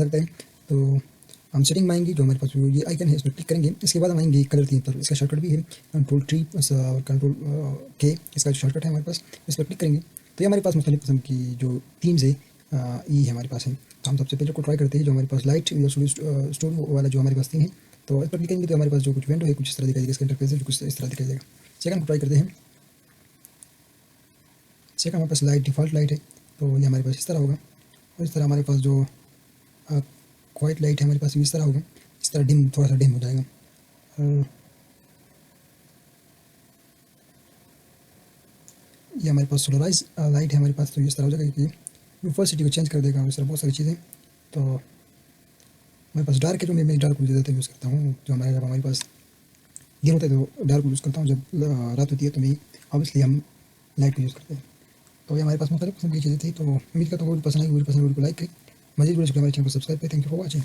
सकता है। तो हम सेटिंग में आएंगे, जो हमारे पास ये आइकन है इस पर क्लिक करेंगे। इसके बाद हम आएंगे कलर थीम पर। इसका शॉर्टकट भी है Ctrl+T और Ctrl+K, इसका जो शॉर्टकट है हमारे पास, इस पर क्लिक करेंगे तो ये हमारे पास मुख्तलिफ किस्म की जो थीम्स है ये हमारे पास है। तो हम सबसे पहले को ट्राई करते हैं जो हमारे पास लाइट स्टूडियो वाला जो हमारे पास थीम है। तो इस पर क्लिक करेंगे तो हमारे पास जो कुछ विंडो है कुछ इस तरह दिखाई देगा, इसका इंटरफेस है जो कुछ इस तरह दिखाई देगा। सेकंड को ट्राई करते हैं। सेकंड हमारे पास लाइट डिफ़ॉल्ट लाइट है, तो ये हमारे पास इस तरह होगा। और इस तरह हमारे पास जो वाइट लाइट है हमारे पास इस तरह होगा, इस तरह डिम, थोड़ा सा डिम हो जाएगा। ये हमारे पास सोलराइज लाइट है हमारे पास, तो इस तरह हो जाएगा कि यूनिवर्सिटी को चेंज कर देगा। इस तरह बहुत सारी चीज़ें। तो हमारे पास डार्क है, जो मैं डार्क ज़्यादातर यूज़ करता हूँ। जब हमारे पास दिन होता है तो डार्क यूज़ करता हूँ, जब रात होती है तो मैं ऑब्वियसली हम लाइट को यूज़ करते हैं। तो ये हमारे पास मुख्तलिफ किस्म की चीज़ें थी। तो उम्मीद करता हूँ वीडियो पसंद आई। वीडियो पसंद वीडियो को लाइक करें। मज़ीद वीडियो के लिए हमारे चैनल को सब्सक्राइब करें। Thank you for watching.